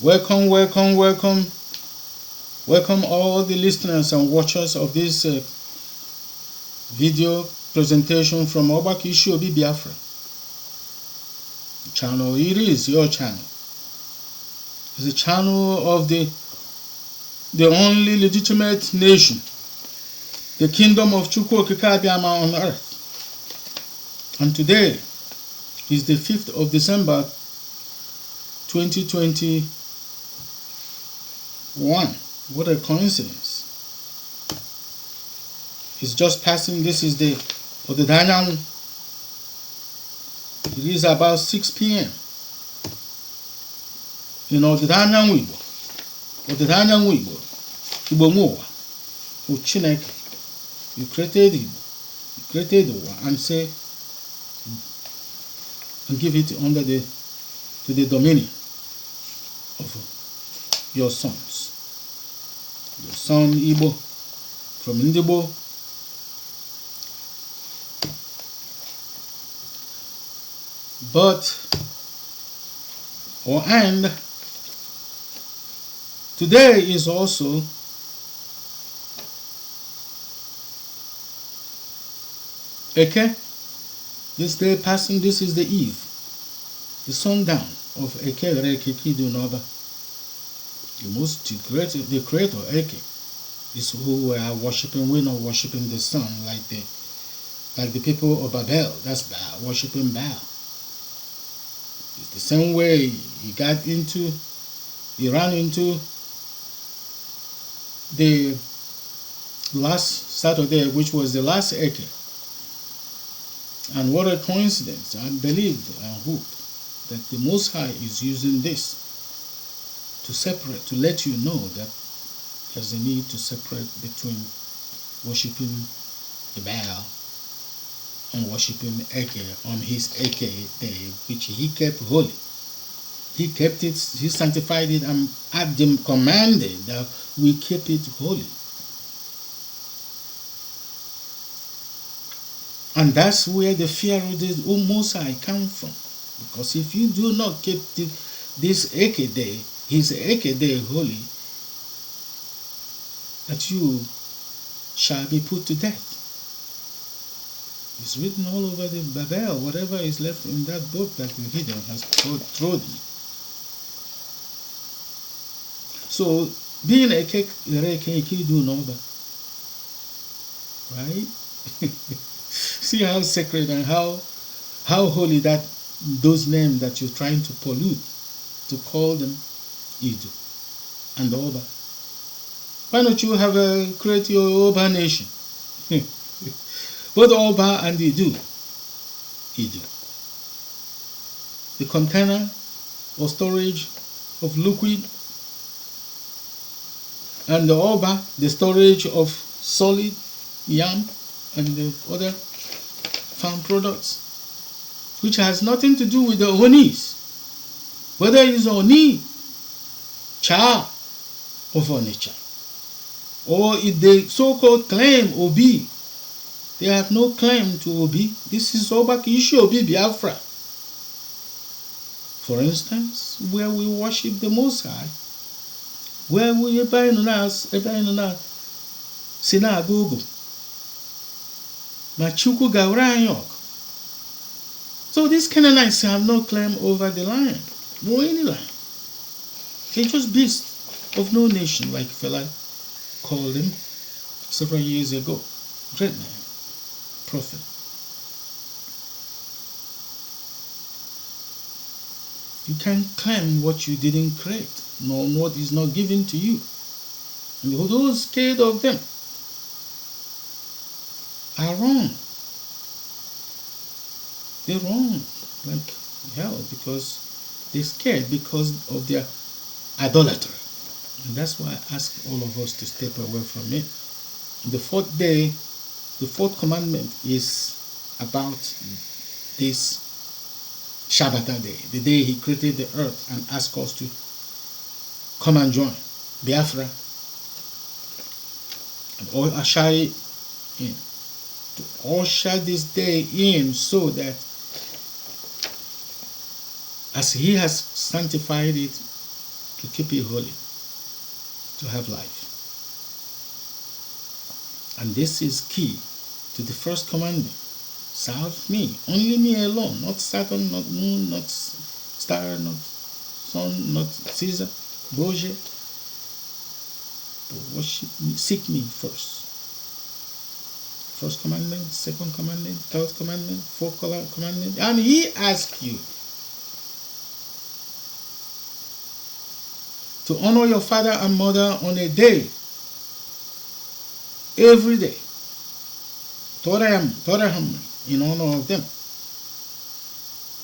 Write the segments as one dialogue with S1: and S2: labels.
S1: Welcome, welcome, welcome, welcome all the listeners and watchers of this video presentation from Ogbako Ishi Obi Biafra channel. It is your channel. It's a channel of the only legitimate nation, the kingdom of Chukwu Abiyama on earth. And today is the 5th of December 2021. What a coincidence. It's just passing. This is the Odedanyang. It is about 6 p.m. You know, Odedanyang Igbo. Odedanyang Igbo. Igbo Mowa. Uchineke. You created Igbo. You created Owa and say, and give it under to the dominion of your sons. Your son Igbo from Igbo. And today is also Eke. This day passing, this is the eve, the sundown of Eke Reke Kidu Noba. The creator Eke is who we are worshiping. We're not worshiping the sun like the people of Babel. That's Baal, worshiping Baal. It's the same way he ran into the last Saturday, which was the last Eke. And what a coincidence. I believe and hope that the Most High is using this to separate, to let you know that there's a need to separate between worshiping the Baal and worshiping Eke on his Eke day, which he kept holy. He kept it, he sanctified it, and had them commanded that we keep it holy. And that's where the fear of the Most High comes from. Because if you do not keep this Eke day, his Eke day holy, that you shall be put to death. It's written all over the Babel, whatever is left in that book that the hidden has thrown me. So, being a cake, do know that, right? See how sacred and how holy those names that you're trying to pollute, to call them Idu and Oba. Why don't you create your Oba nation? Both Oba and Idu. The container or storage of liquid, and the Oba, the storage of solid yam and the other farm products, which has nothing to do with the Onyes, whether it's Oni, Cha, of Onitsha, or if they so-called claim Obi. They have no claim to Obi. This is Ogbako Ishi Obi Biafra. For instance, where we worship the Most High, where we sinagogu, ma Chukwu Ga'LU Ya. So these Canaanites have no claim over the land, no any land. They're just beasts of no nation, like fella called him several years ago. Great man, prophet. You can't claim what you didn't create, nor what is not given to you. And those scared of them are wrong. They're wrong like hell, because they're scared because of their idolatry. And that's why I ask all of us to step away from it. The fourth day, the fourth commandment is about this Shabbat day, the day he created the earth and asked us to come and join Biafra and usher it in, to usher this day in, so that as he has sanctified it to keep it holy, to have life. And this is key to the first commandment. Serve me, only me alone, not Saturn, not moon, not star, not sun, not Caesar, Boje. But worship me, seek me first. First commandment, second commandment, third commandment, fourth commandment, and he asks you to honor your father and mother on a day, every day. Toraham in honor of them.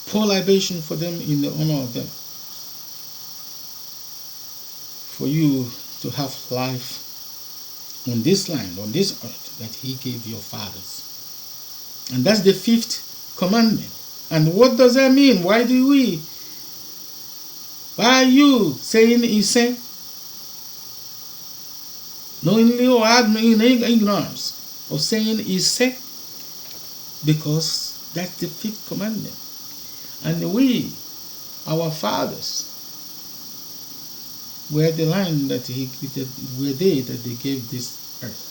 S1: Pour libation for them in the honor of them. For you to have life on this land, on this earth that he gave your fathers. And that's the fifth commandment. And what does that mean? Why are you saying Ise? Knowingly or in ignorance of saying Ise? Because that's the fifth commandment. And we, our fathers, were the land that they gave this earth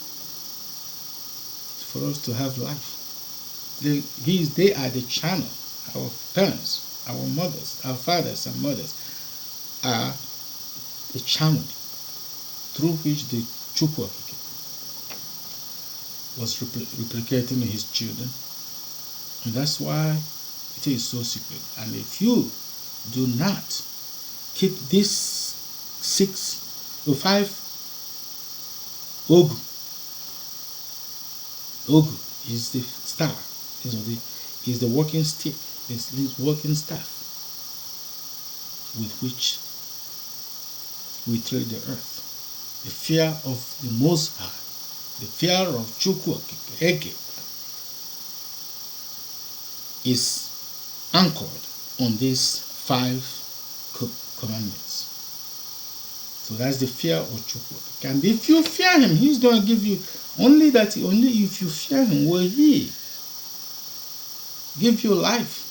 S1: for us to have life. They are the channel. Our parents, our mothers, our fathers and mothers are the channel through which the Chukwu was replicating his children. And that's why it is so secret. And if you do not keep this 5 Ogu is the star, is the walking stick, is the walking staff with which we tread the earth. The fear of the Most High, the fear of Chukwu Eke is anchored on these 5 commandments. So that's the fear of Chukwu. And if you fear him, he's going to give you only if you fear him will he give you life,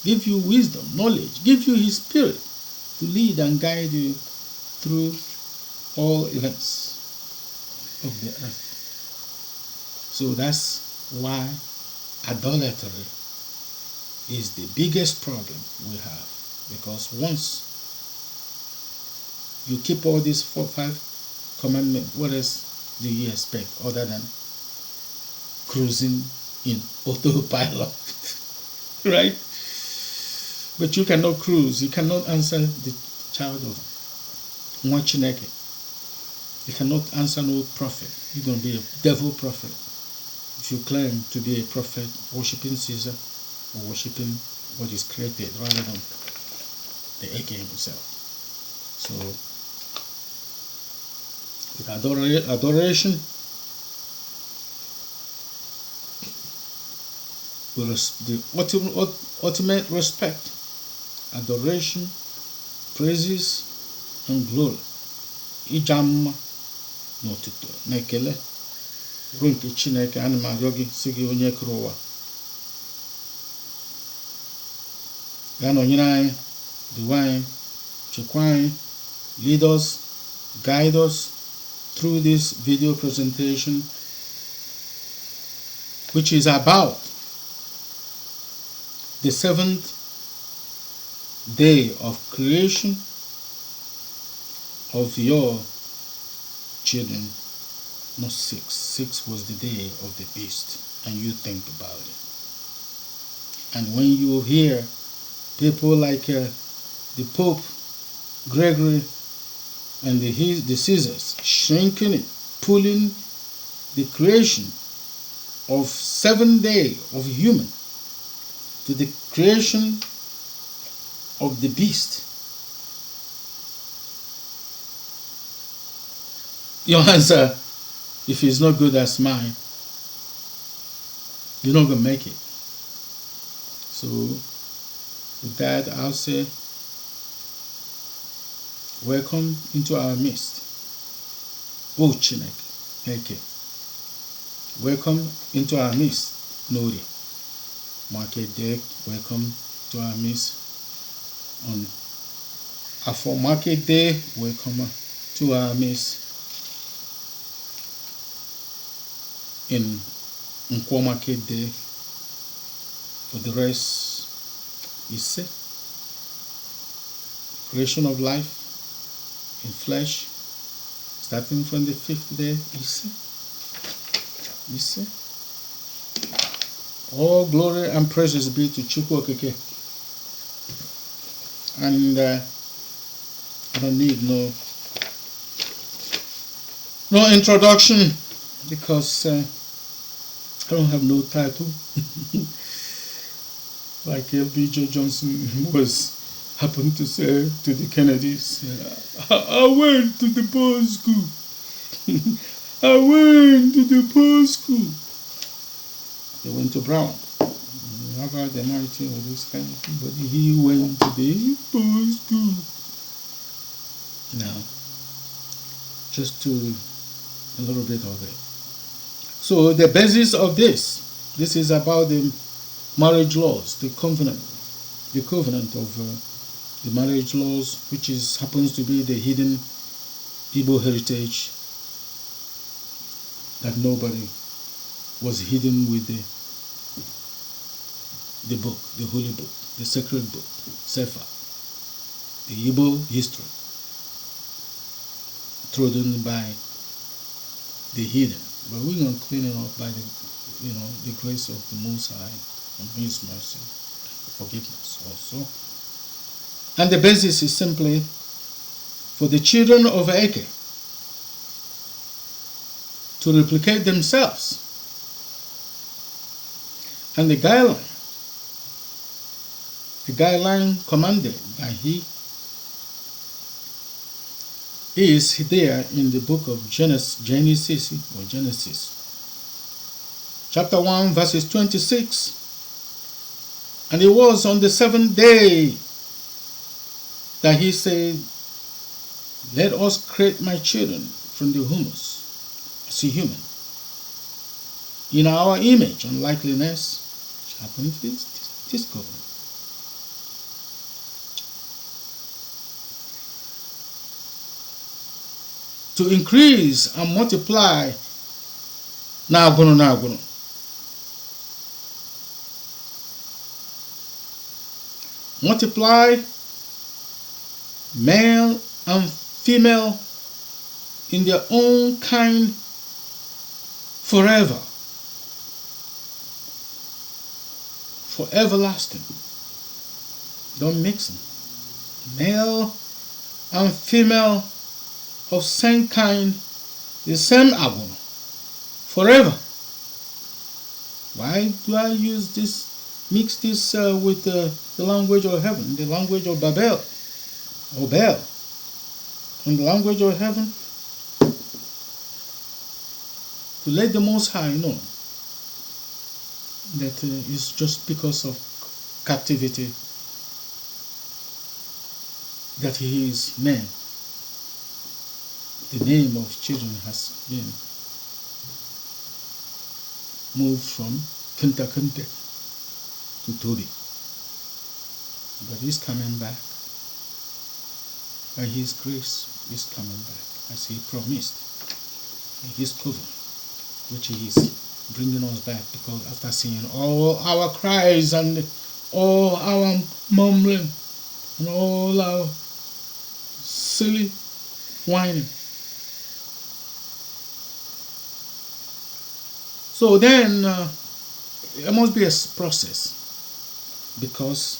S1: give you wisdom, knowledge, give you his spirit to lead and guide you through all events of the earth. So that's why idolatry is the biggest problem we have. Because once you keep all these 5 commandments, what else do you expect other than cruising in autopilot? Right? But you cannot cruise. You cannot answer the child of NWOKE. You cannot answer no prophet. You're going to be a devil prophet if you claim to be a prophet worshipping Caesar or worshipping what is created rather than the Eke himself. So with adoration, the ultimate respect, adoration, praises, and glory. Ijamma n'otuto na-ekele bụ nke Chineke. Ana m arịọ gị sị gị onye kere ụwa ya nọnyere anyị, duwe anyị, chekwa anyị, lead us, guide us through this video presentation, which is about the 7th day of creation of your children. Not 6. 6 was the day of the beast, and you think about it. And when you hear people like the Pope Gregory and the Caesars shrinking it, pulling the creation of 7th day of human to the creation of the beast, your answer, if it's not good as mine, you're not going to make it. So with that, I'll say, welcome into our midst. Oh, Chineke, Eke. Welcome into our midst, Nori. Market Deck, welcome to our midst on For market day, we come to our miss in Nkwo market day. For the rest is creation of life in flesh, starting from the 5th day is all glory and praises be to Chukwu Okike. And I don't need no introduction, because I don't have no title. Like LBJ Johnson happened to say to the Kennedys, I went to the post school. I went to the post school. They went to Brown. Harvard, MIT, or this kind of thing. But he went to the post school. Now, just to a little bit of it. So the basis of this is about the marriage laws, the covenant of the marriage laws, which happens to be the hidden Igbo heritage that nobody was hidden with the book, the holy book, the sacred book, Sefer, the Igbo history, trodden by the hidden. But we're going to clean it up by the grace of the Most High and His mercy, forgiveness also. And the basis is simply for the children of Eke to replicate themselves. And the guideline commanded by he is there in the book of Genesis, chapter 1, verses 26. And it was on the 7th day that he said, let us create my children from the humus, as a human, in our image and likeliness, which happened to this covenant. To increase and multiply na-agwụrụ. Multiply male and female in their own kind forever, for everlasting. Don't mix them. Male and female of same kind, the same agwụrụ, forever. Why do I use this? Mix this with the language of heaven, the language of Babel, or Bel, and the language of heaven, to let the Most High know that it's just because of captivity that He is man. The name of children has been moved from Kente to Toby. But He's coming back. By His grace, He's coming back, as He promised in His covenant, which He is bringing us back, because after seeing all our cries and all our mumbling and all our silly whining. So then there must be a process, because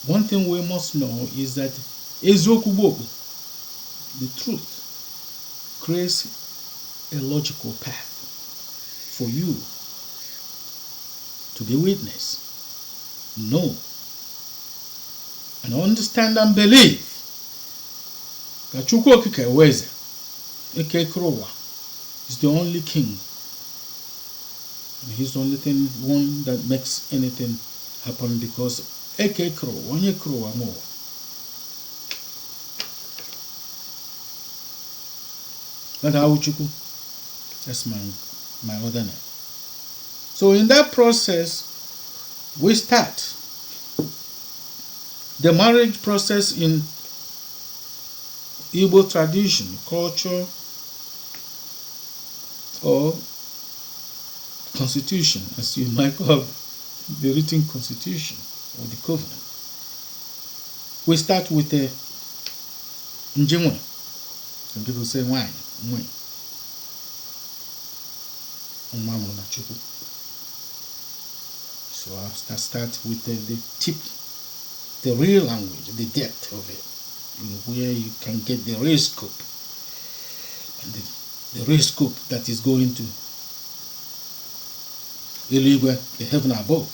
S1: one thing we must know is that eziokwu, the truth, creates a logical path for you to be witness, know, and understand and believe that Chukwu Okike Eze, Eke Krowa, is the only king. And He's the only one that makes anything happen, because Eke Krowa, ONYE Krowa more. That's Awuchukwu. That's my other name. So in that process, we start The marriage process in Igbo tradition, culture, or constitution, as you might call it, the written constitution or the covenant. We start with the Njimwe. Some people say wine, mwe. So I'll start with the tip, the real language, the depth of it, where you can get the real scope, and the real scope that is going to Eluigwe, the heaven above.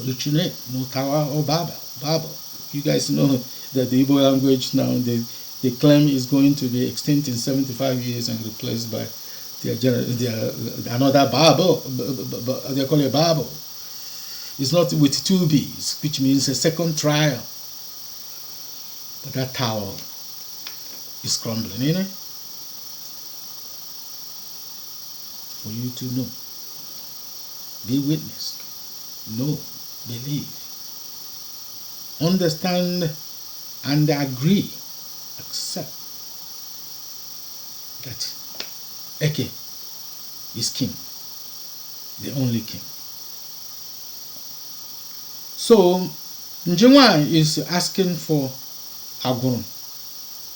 S1: Originate, no tower or Babel. You guys know that the Igbo language now, they claim is going to be extinct in 75 years and replaced by another Babel. They call it Babel. It's not with two B's, which means a second trial. But that tower is crumbling, isn't it? For you to know. Be witness. Know. Believe. Understand and agree. Accept that Eke is king. The only king. So, Njimwa is asking for AGWURU,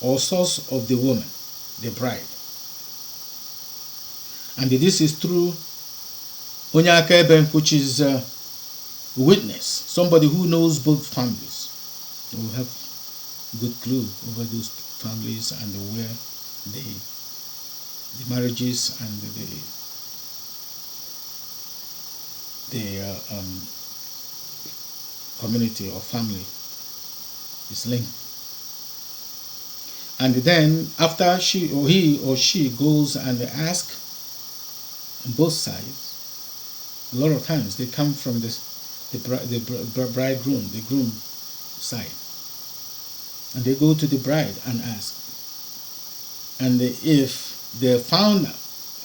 S1: or source of the woman, the bride. And this is through ONYE, which is witness, somebody who knows both families. We have good clue over those families and where the marriages and the community or family is linked. And then after he or she goes and asks on both sides, a lot of times they come from the bridegroom, the groom side, and they go to the bride and ask. And if they found out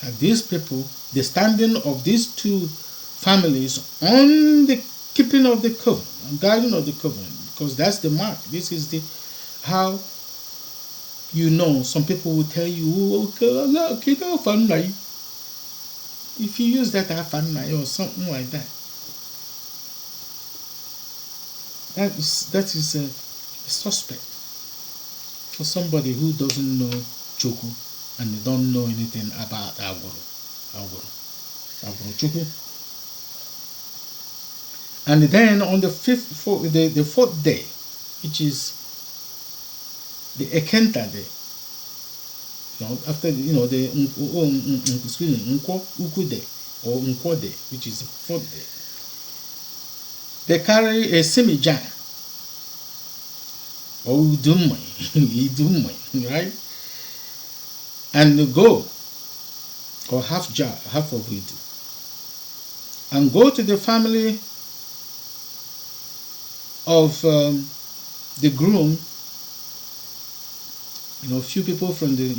S1: that these people, the standing of these two families on the keeping of the covenant, and guiding of the covenant, because that's the mark. This is the how you know. Some people will tell you, okay, if you use that or something like that, that is a suspect for somebody who doesn't know Chukwu and they don't know anything about AGWURU Chukwu. And then on the fourth day, which is the Ekenta day, after the Uku day or Unko day, which is the fourth day, they carry a simijan or Idumwe, right? And go, or half of it, and go to the family of the groom. A few people from the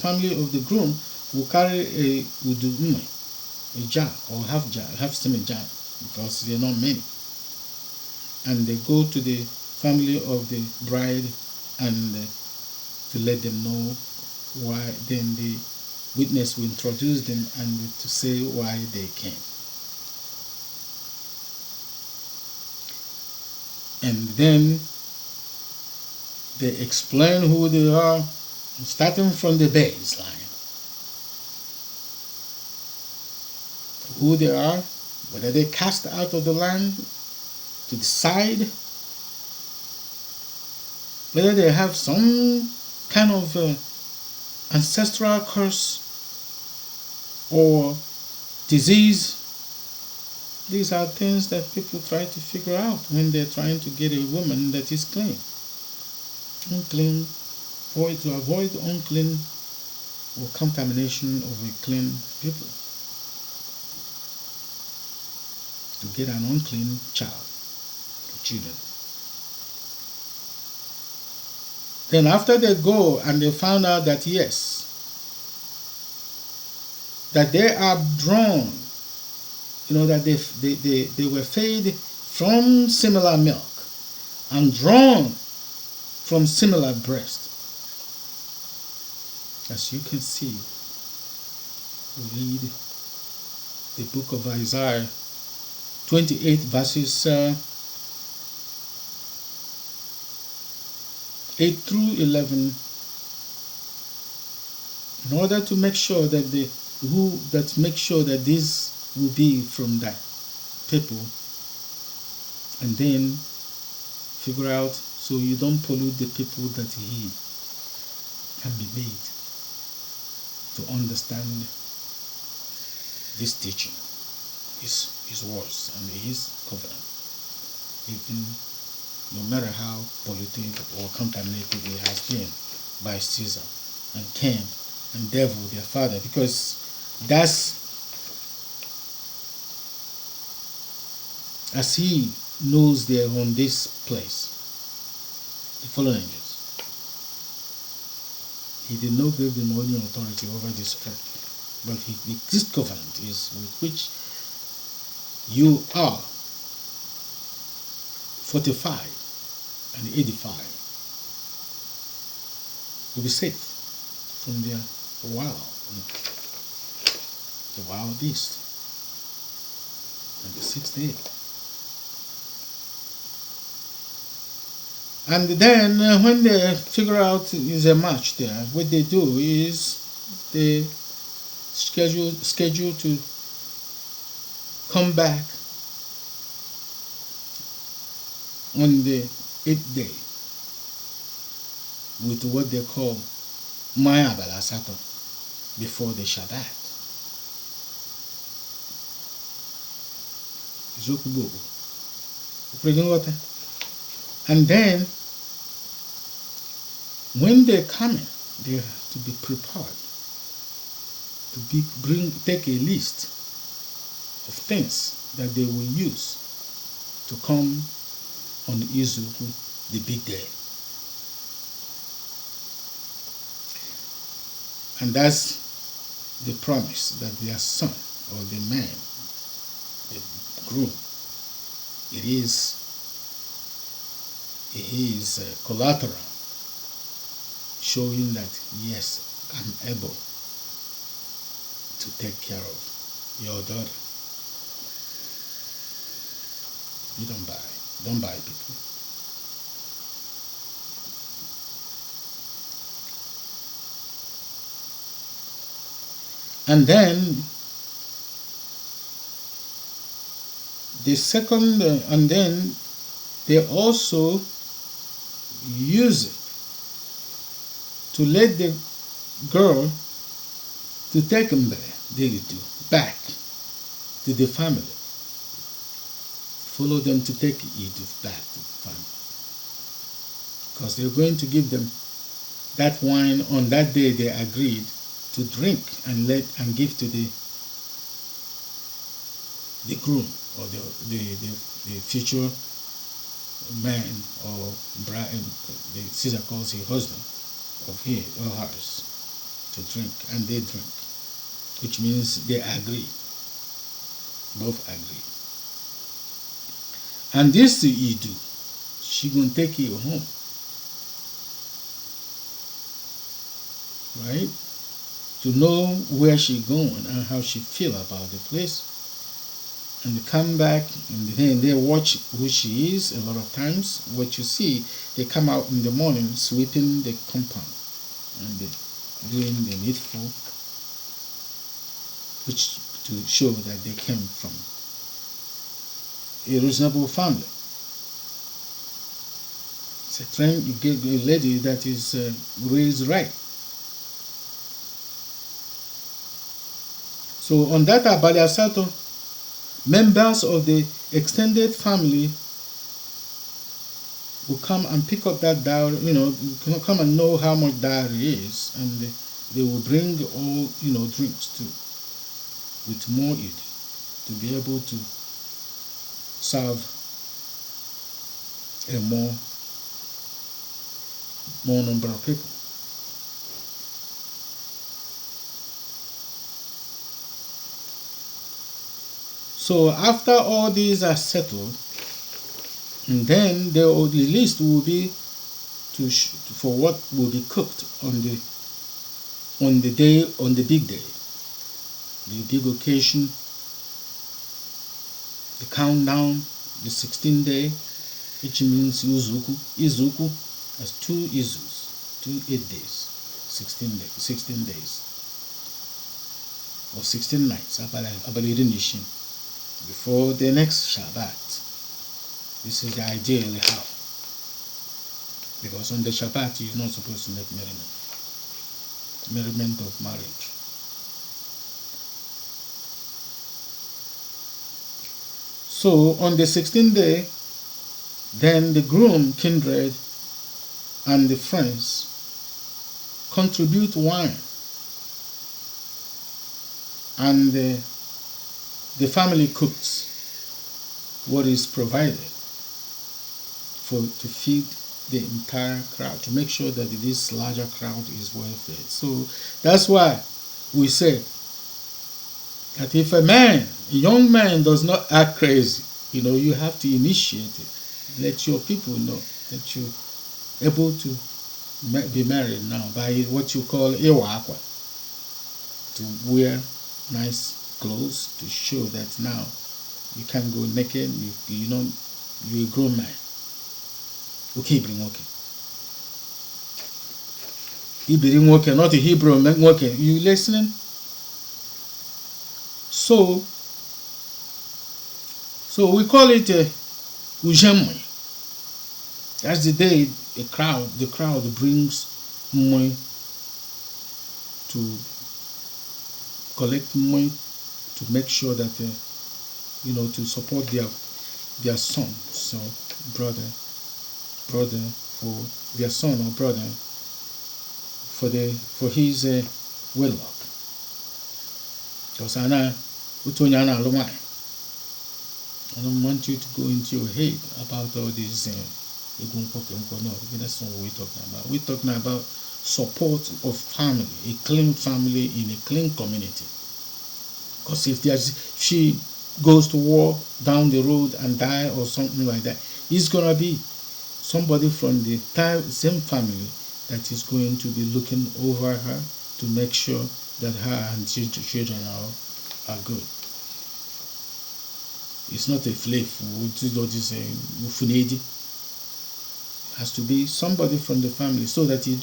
S1: family of the groom will carry a udumwe, a jar or half semi jar, because they're not many. And they go to the family of the bride and to let them know why. Then the witness will introduce them and to say why they came. And then they explain who they are, starting from the baseline. Who they are, whether they cast out of the land, to the side, whether they have some kind of ancestral curse or disease. These are things that people try to figure out when they're trying to get a woman that is clean. Unclean, to avoid unclean or contamination of a clean people. To get an unclean child or children. Then after they go and they found out that yes, that they are drawn, that they were fed from similar milk, and drawn from similar breast. As you can see, we read the book of Isaiah 28 verses 8 through 11, in order to make sure that this will be from that people, and then figure out so you don't pollute the people that he can be made to understand this teaching, his words and his covenant, even no matter how polluted or contaminated it has been by Caesar and Cain and devil, their father, because that's as he knows they're on this place, the fallen angels. He did not give them any authority over this earth, but this covenant is with which you are fortified and edified. You'll be safe from the wild beast on the 6th day. And then when they figure out is a match there, what they do is they schedule to come back on the 8th day with what they call ASATO before the Shabbat. And then when they come in, they have to be prepared to take a list of things that they will use to come on Izuku, the big day. And that's the promise that their son, or the man, the groom, it is collateral, showing that yes, I'm able to take care of your daughter. You don't buy people. And then the second, and then they also use it to let the girl to take him back to the family. Follow them to take Edith back to the family. Because they're going to give them that wine on that day they agreed to drink and give to the groom, or the future man or bride, the Caesar calls his husband of his or hers, to drink, and they drink, which means they agree, both agree. And this you do, she gonna take you home, right? To know where she going and how she feel about the place, and they come back and then they watch who she is. A lot of times, what you see, they come out in the morning sweeping the compound and they doing the needful, which to show that they came from a reasonable family. It's a trained lady that is raised right. So on that ABALI ASATO, members of the extended family will come and pick up that dowry, come and know how much dowry is, and they will bring all, drinks too, with more it, to be able to serve a more number of people. So after all these are settled, And then the list will be for what will be cooked on the big day, the big occasion, the countdown, the 16th day, which means Izuku has 2 Izus, 2 8 days, 16 days, or 16 nights, ABALI before the next Shabbat. This is the ideally how. Because on the Shabbat you're not supposed to make merriment of marriage. So on the 16th day, then the groom, kindred, and the friends contribute wine, and the family cooks what is provided to feed the entire crowd, to make sure that this larger crowd is well fed. So that's why we say that if a young man does not act crazy, you have to initiate it. Let your people know that you're able to be married now by what you call Ewa Aqua, to wear nice clothes to show that now you can't go naked, you're a grown man. Okay, bring okay. Hebrew nwoke, not a Hebrew nwoke. You listening? So we call it Ujemwe. That's the day the crowd brings money to collect money to make sure that to support their son, so brother for their son or brother for his wedlock. Because I don't want you to go into your head about all these no, that's not what we're talking about. We're talking about support of family, a clean family in a clean community. Because if she goes to war down the road and die or something like that, it's gonna be somebody from the same family that is going to be looking over her to make sure that her and children are good. It's not a slave, it has to be somebody from the family, so that she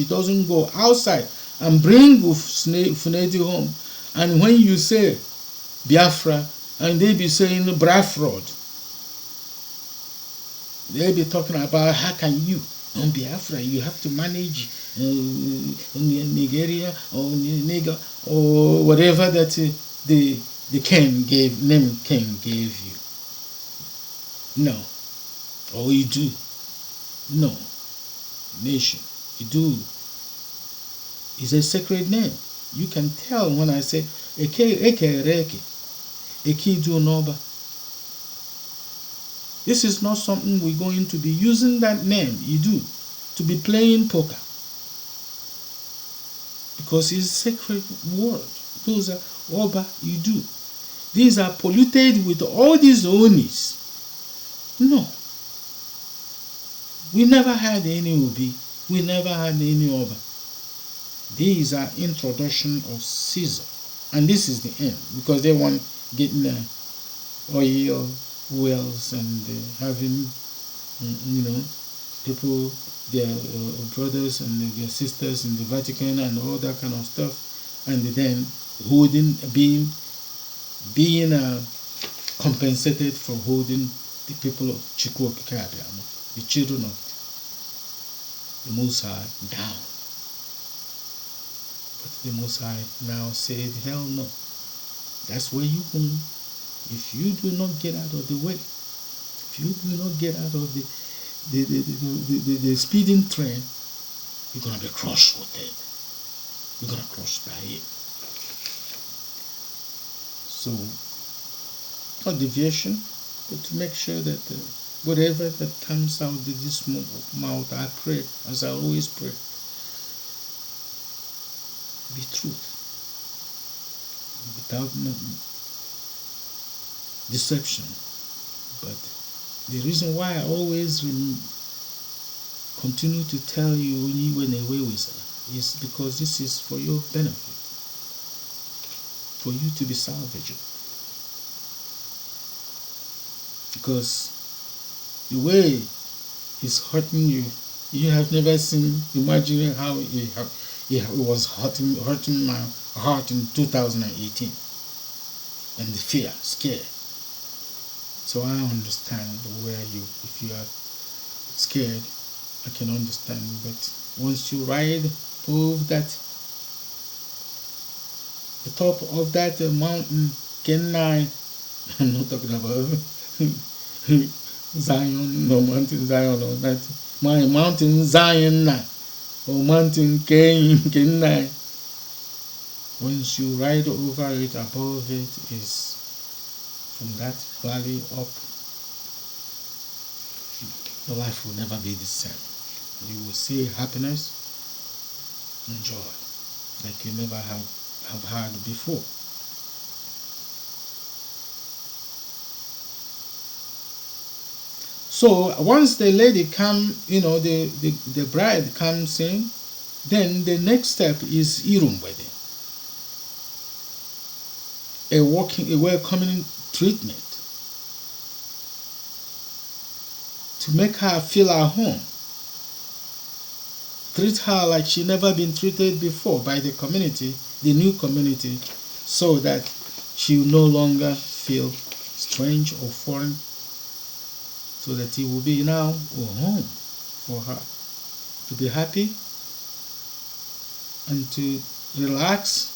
S1: doesn't go outside and bring Funedi home. And when you say Biafra, and they be saying Biafra, they be talking about how can you on Biafra you have to manage Nigeria or Niger or whatever that the name king gave you. No. Or you do. No. Nation. You do. It's a sacred name. You can tell when I say Eke do Noba. This is not something we're going to be using that name, you do, to be playing poker. Because it's a sacred word. Those are Oba, you do. These are polluted with all these Onis. No. We never had any Obi. We never had any Oba. These are introduction of Caesar. And this is the end. Because they want getting oil, wells, and having, people, their brothers and their sisters in the Vatican and all that kind of stuff. And then being compensated for holding the people of Chukwu-Okike-Abiama, the children of the Most High, down. But the Most High now said, hell no. That's where you go. If you do not get out of the way, if you do not get out of the speeding train, you're going to be crushed with it. You're going to crush by it. So, not deviation, but to make sure that whatever that comes out of this mouth, I pray, as I always pray, be truth. Without deception, but The reason why I always continue to tell you when away with her is because this is for your benefit, for you to be salvageable. Because the way it's hurting you, you have never seen. Imagine how it was hurting my heart in 2018, and the fear, scare. So I understand where if you are scared, I can understand. But once you ride over the top of that mountain, Kenai, I'm not talking about Zion, no Mountain Zion, or that my Mountain Zion, or Mountain Kenai. Once you ride over it, above it is from that valley up, your life will never be the same. You will see happiness and joy like you never have had before. So once the lady the bride comes in, then the next step is Irumbwede, a welcoming treatment to make her feel at home. Treat her like she never been treated before by the community, the new community, so that she will no longer feel strange or foreign, so that it will be now a home for her to be happy and to relax,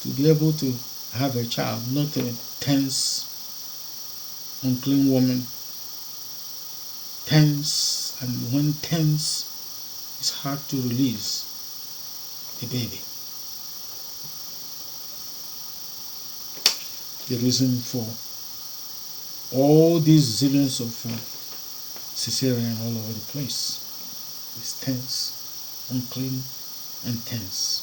S1: to be able to have a child, not a tense, unclean woman. Tense, and when tense, it's hard to release the baby. The reason for all these zillions of cesarean all over the place is tense, unclean, and tense.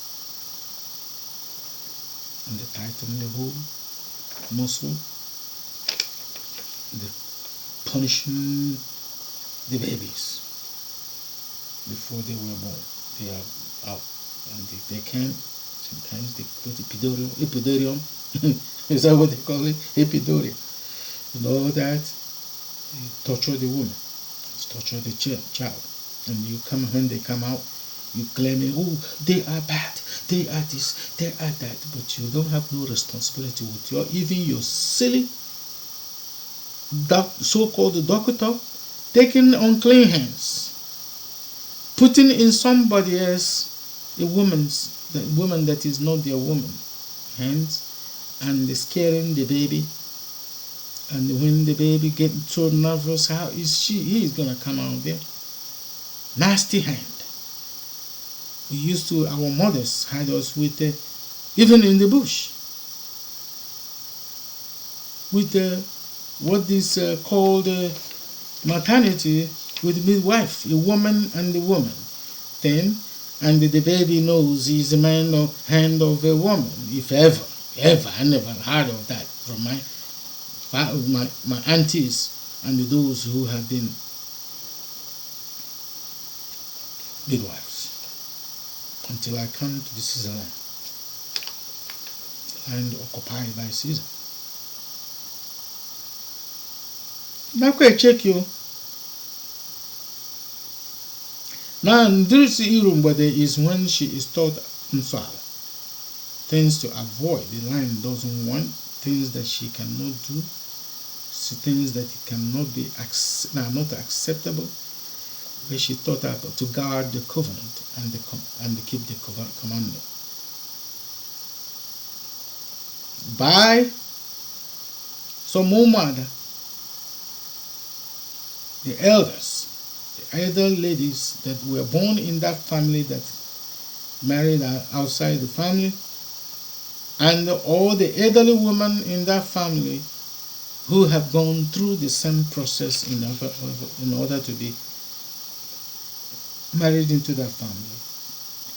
S1: And they tighten the whole muscle, the punishing the babies before they were born. They are out, and if they can, sometimes they put epidural. Is that what they call it? Epidural. And all that, they torture the woman, torture the child. And when they come out, you claim, oh, they are bad, they are this, they are that, but you don't have no responsibility with even your silly so-called doctor taking unclean hands, putting in somebody else, the woman that is not their woman, hands, and scaring the baby. And when the baby gets so nervous, how is he is gonna come out there? Nasty hand. Our mothers had us with, even in the bush, with what is called maternity, with midwife, a woman and a woman thing, and the baby knows he's the hand of a woman. If ever, I never heard of that from my aunties and those who have been midwives, until I come to the Caesar land occupied by Caesar. Now I check you. Now this Irumbwede is when she is taught Nsala, things to avoid. The line doesn't want, things that she cannot do, things that cannot be not acceptable. Where she taught her to guard the covenant and keep the commandment. By some woman, the elders, the elder ladies that were born in that family, that married outside the family, and all the elderly women in that family who have gone through the same process in order to be married into that family,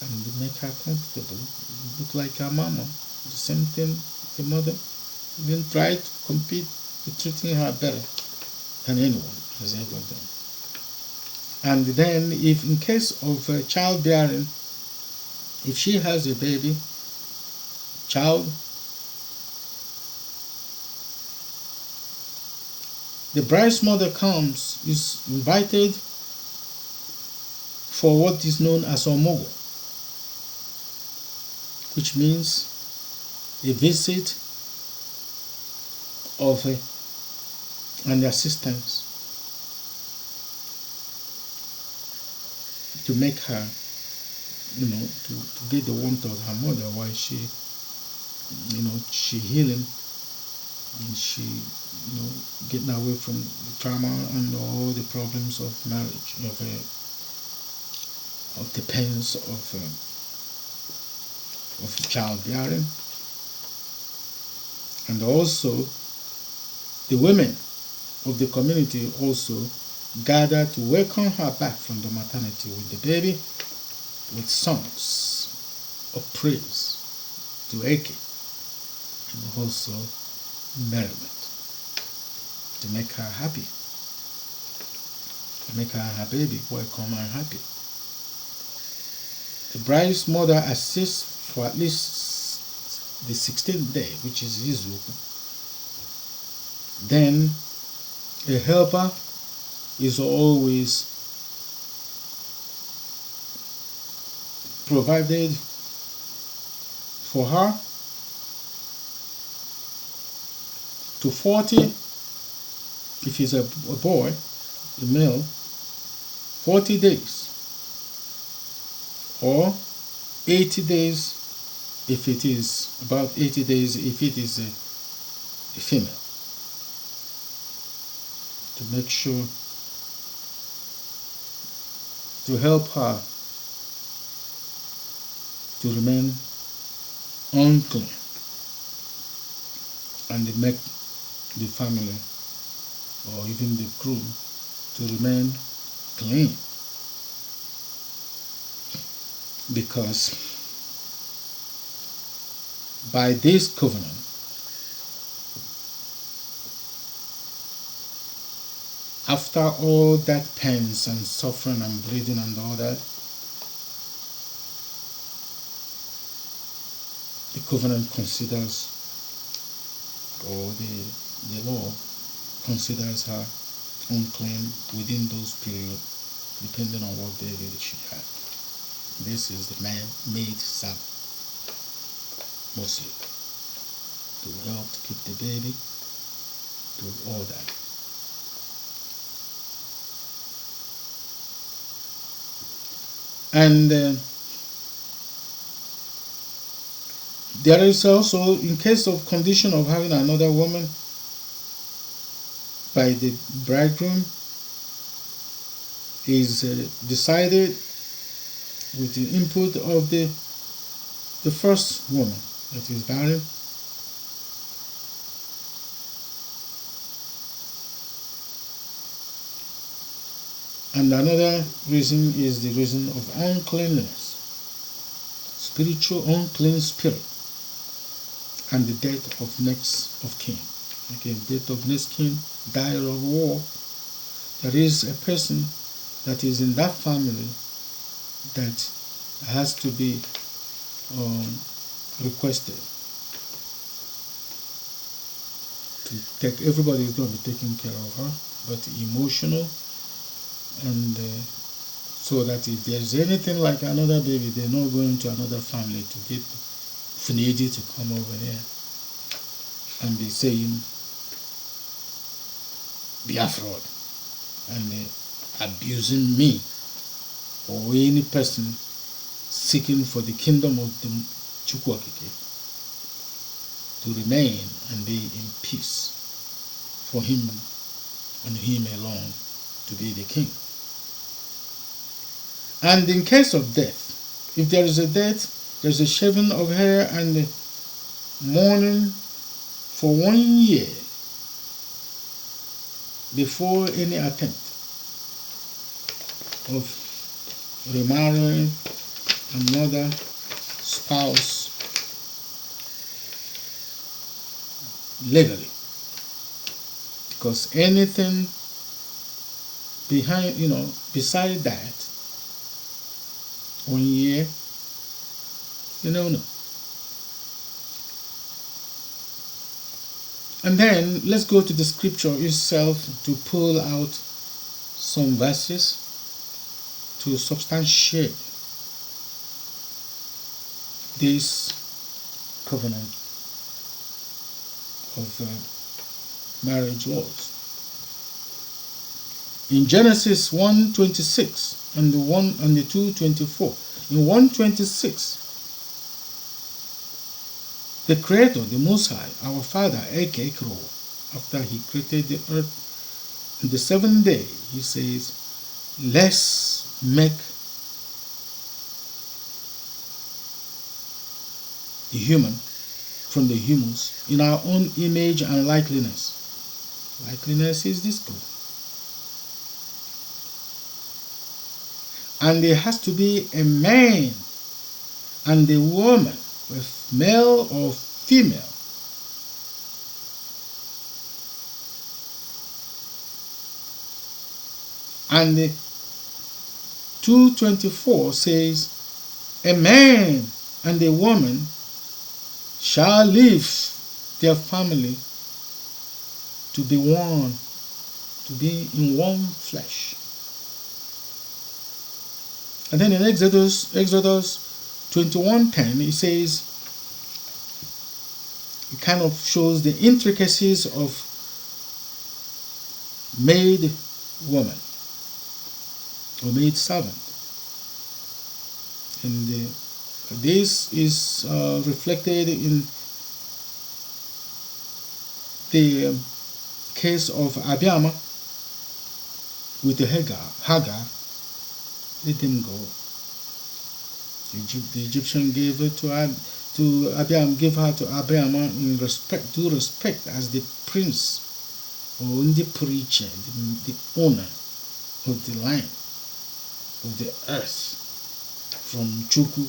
S1: and make her comfortable, look like her mama. The same thing, the mother even tried to compete with treating her better than anyone. has ever done. And then, if in case of childbearing, if she has a baby, child, the bride's mother is invited for what is known as omogo, which means a visit of an assistance to make her, to get the warmth of her mother while she healing, and she, getting away from the trauma and all the problems of marriage, of the pains of childbearing. And also, the women of the community also gather to welcome her back from the maternity with the baby, with songs of praise to Eke, and also merriment, to make her happy, to make her and her baby welcome and happy. The bride's mother assists for at least the 16th day, which is Izu. Then a helper is always provided for her to 40, if he's a boy, a male, 40 days, or 80 days if it is about 80 days if it is a female, to make sure to help her to remain unclean and make the family or even the groom to remain clean, because by this covenant after all that pains and suffering and bleeding and all that, the covenant considers, or the law considers her unclean within those periods, depending on what baby she had. This is the man-made Sabbath, mostly, to help to keep the baby, to all that. And there is also, in case of condition of having another woman by the bridegroom, is decided with the input of the first woman that is barren, and another reason is the reason of uncleanliness, spiritual unclean spirit, and the death of next of kin. Again, death of next kin, died of war. There is a person that is in that family that has to be requested to take. Everybody is going to be taking care of her, but emotional, and so that if there is anything like another baby, they're not going to another family to get Funedi to come over there and be saying Biafra and abusing me or any person seeking for the kingdom of the Chukwokike to remain and be in peace for him and him alone to be the king. And in case of death, if there is a death, there's a shaving of hair and mourning for 1 year before any attempt of remarrying another spouse legally. Because anything behind, beside that, ONYE, no. And then let's go to the scripture itself to pull out some verses to substantiate this covenant of marriage laws. In Genesis 1:26 and the 2:24. In 1:26, the Creator, the Most High, our Father, AGWURU, after He created the earth, on the seventh day, He says, let's make the human from the HUMOUS in our own image and likeness. Likeness is this good. And there has to be a man and a woman, with male or female. And the 2:24 says, a man and a woman shall leave their family to be one, to be in one flesh. And then in Exodus 21:10, it says, it kind of shows the intricacies of maid woman or maid servant. And this is reflected in the case of Abiam with the Hagar. Let them go. The Egyptian gave it to Abiam, gave her to Abiam in respect, due respect, as the prince or the preacher, the owner of the land, of the earth, from Chuku.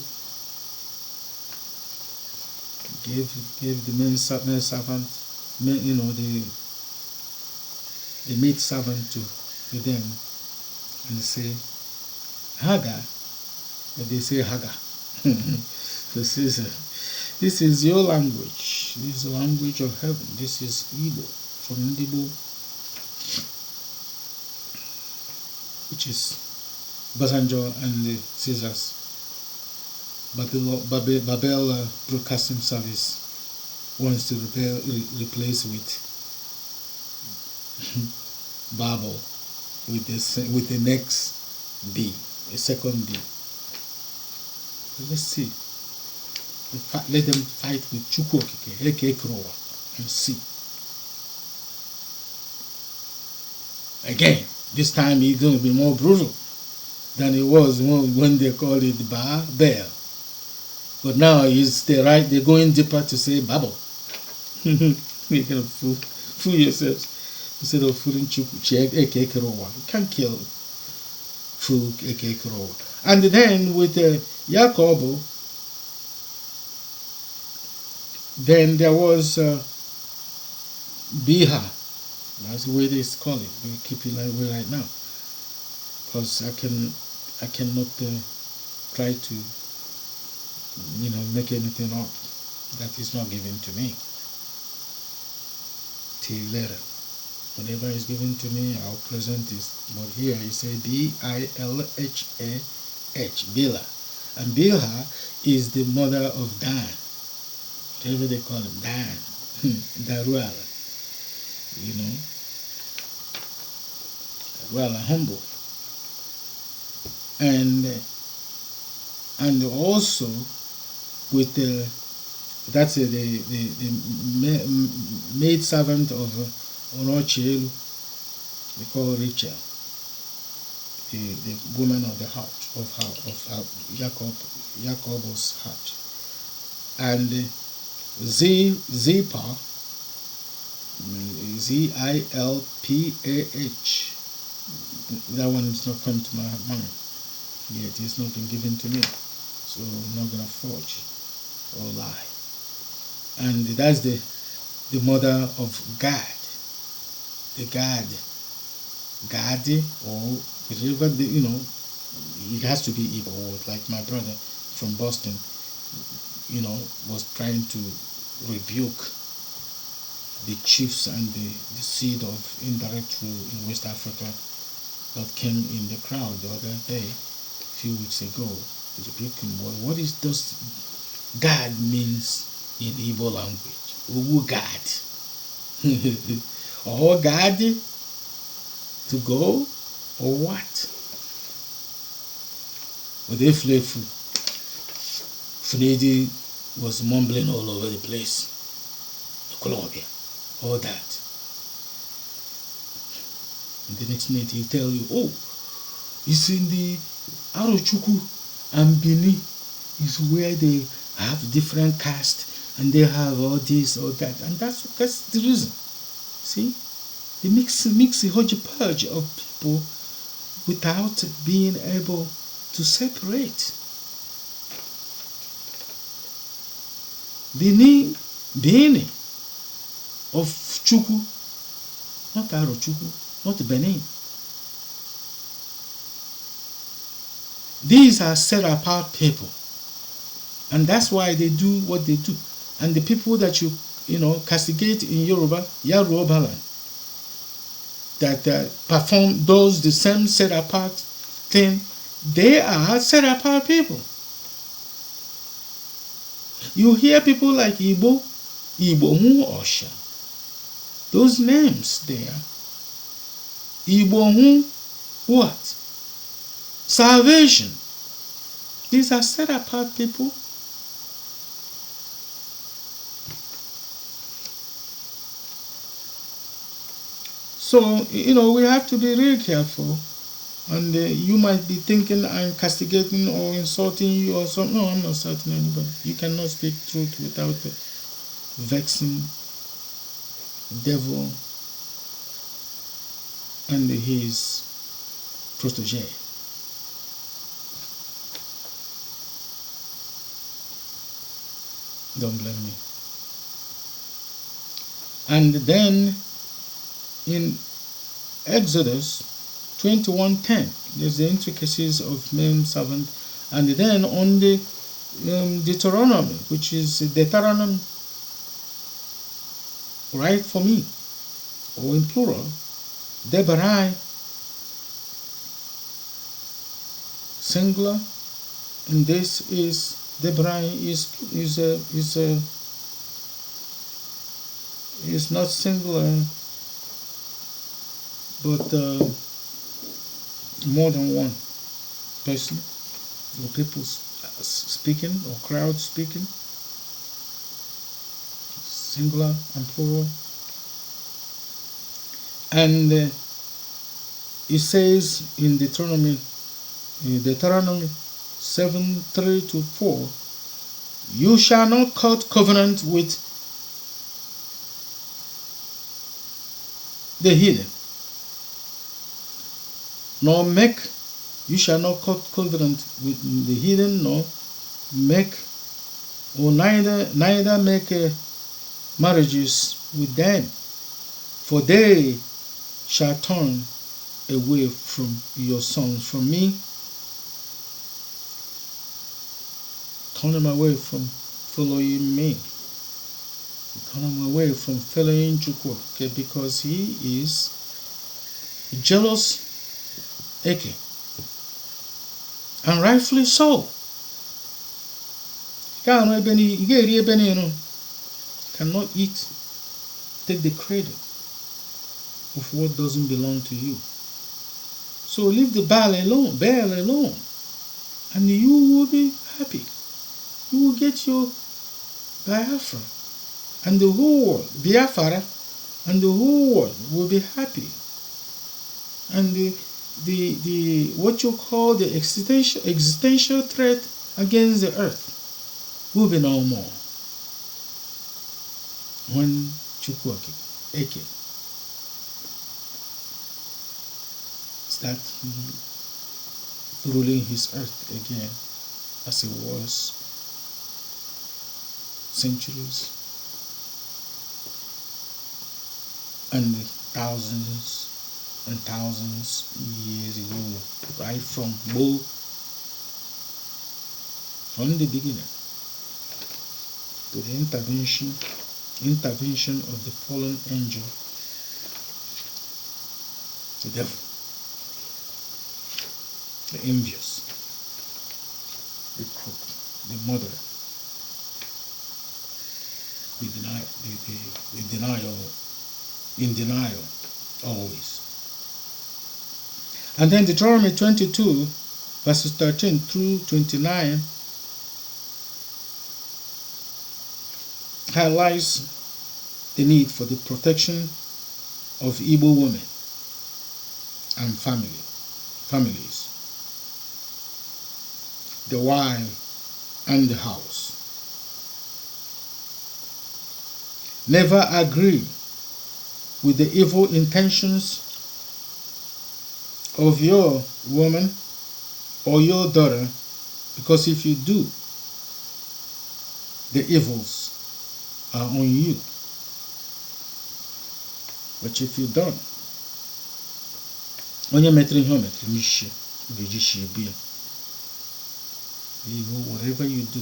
S1: Gave the male servant, the maid servant to them, and they say Hagar, but they say Hagar. This is your language. This is the language of heaven. This is Igbo, from Igbo, which is Basanjo and the Caesars. Babel Broadcasting Service wants to replace with Babel with the next B, a second B. Let's see. Let them fight with Chukwokike, and see. Again, this time it's going to be more brutal than it was when they called it Babel. But now they're going deeper to say Babel. You're going to fool yourselves instead of fooling Chukwokike. You can't kill fool Ekekro. And then with Jacob, then there was Biha. That's the way they call it. We keep it that way right now, because I cannot try to make anything up that is not given to me till later. Whatever is given to me, I'll present it. But here you say B-I-L-H-A-H, Bilhah. And Bilhah is the mother of Dan. Whatever they call him, Dan. Daruala. Daruala, humble. And also with that's the maid servant of Onochelu, we call Rachel, the woman of the heart, of Jacob's heart. And Zilpah, Zilpah, that one is not come to my mind yet. It's not been given to me, so I'm not going to forge or lie. And that's the mother of Gad. The Gad Gadi, or whatever, it has to be Igbo, or like my brother from Boston, was trying to rebuke the chiefs and the seed of indirect rule in West Africa that came in the crowd the other day, a few weeks ago. Rebuking, what does God means in Igbo language? Uwu God. Or God to go, or what? But they flefu. Funedi was mumbling all over the place. Colombia, all that. And the next minute he'll tell you, oh, it's in the Arochukwu and Bini is where they have different caste and they have all this, all that. And that's the reason. See? They mix a hodgepodge of people without being able to separate. Bini of Chukwu, not Arochukwu, not Benin. These are set apart people, and that's why they do what they do. And the people that you castigate in Yoruba land, that perform the same set apart thing, they are set apart people. You hear people like Igbo Hu Osha, those names there. Igbo Hu what? Salvation. These are set apart people. So, we have to be really careful. And you might be thinking I'm castigating or insulting you or something. No, I'm not insulting anybody. You cannot speak truth without vexing devil and his protege. Don't blame me. And then in Exodus 21:10, there's the intricacies of men servant, and then on the Deuteronomy, which is Deuteronomy, right for me, or in plural, DAWRY, singular, and this is DAWRY is not singular, but more than one person or people speaking or crowd speaking, singular and plural. And it says in Deuteronomy 7:3-4, you shall not cut covenant with the heathen, you shall not cut covenant with the heathen, nor make, or neither make marriages with them, for they shall turn away from your sons from me. Turn them away from following me. Turn them away from following Chukwu, okay, because he is jealous, okay, and rightfully so. Cannot eat, take the credit of what doesn't belong to you. So leave the Baal alone, and you will be happy. You will get your Biafra, and the whole world, Biafra, and the whole world will be happy. And the what you call the existential threat against the earth will be no more. When Chukwu Eke start ruling his earth again as it was centuries and thousands and thousands years ago, right from GBOO, from the beginning, to the intervention of the fallen angel, the devil, the envious, the crook, the murderer, the denial, in denial always. And then Deuteronomy 22 verses 13 through 29 highlights the need for the protection of Igbo women and families, the wife and the house. Never agree with the evil intentions of your woman or your daughter, because if you do, the evils are on you. But if you don't, onye metri ihe o metri n'ishi, ga-eji shi ebi ya. Whatever you do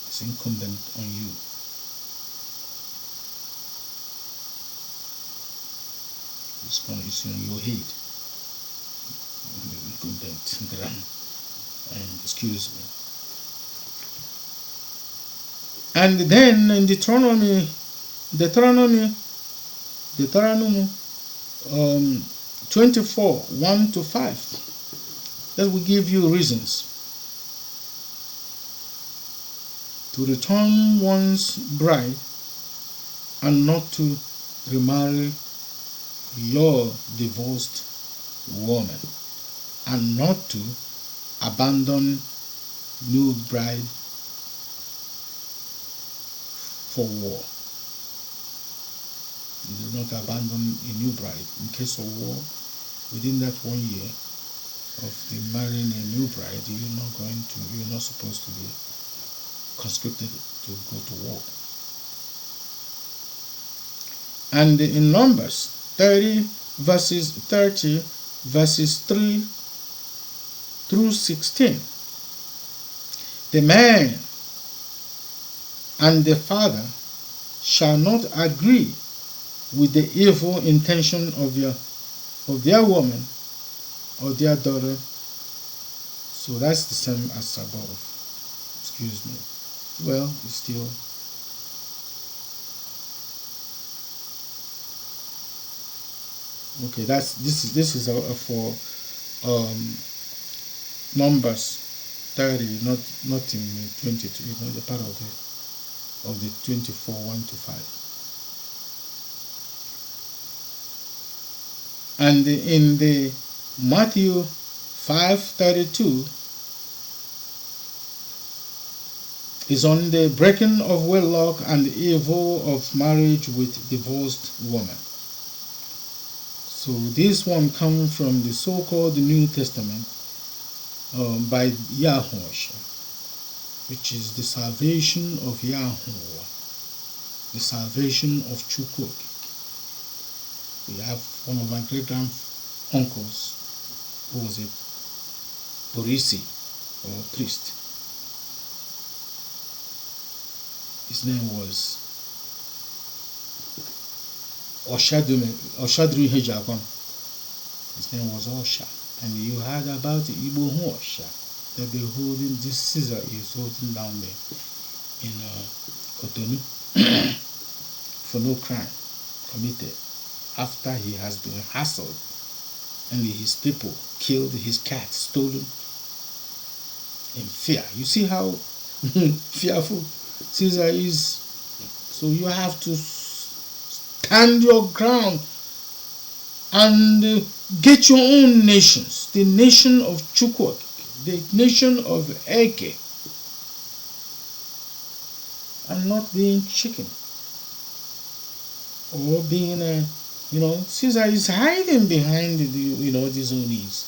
S1: is incumbent on you. It's on your head. Incumbent, excuse me. And then in Deuteronomy 24, 1 to 5, that will give you reasons to return one's bride and not to remarry your divorced woman, and not to abandon new bride for war. You do not abandon a new bride in case of war. Within that 1 year of the marrying a new bride, you're not supposed to be conscripted to go to war. And in Numbers 30 verses 3 through 16, the man and the father shall not agree with the evil intention of their woman or their daughter. So that's the same as above. Excuse me. Well, it's still okay. This is for Numbers 30, not in 22. The part of the 24, 1 to 5. And in the Matthew 5:32 is on the breaking of wedlock and the evil of marriage with divorced woman. So this one comes from the so-called New Testament by Yahushua, which is the salvation of Yahuwah, the salvation of Chukwuk. We have one of my great-granduncles who was a Borisi or priest. His name was Oshadru Hejagwan. His name was Osha. And you heard about the Igbo Osha that they're holding, this Caesar is holding down there in Cotonou for no crime committed, after he has been hassled and his people killed, his cat stolen in fear. You see how fearful Caesar is. So you have to stand your ground and get your own nations, the nation of Chukwuk, the nation of Eke, and not being chicken or being a, Caesar is hiding behind these Onis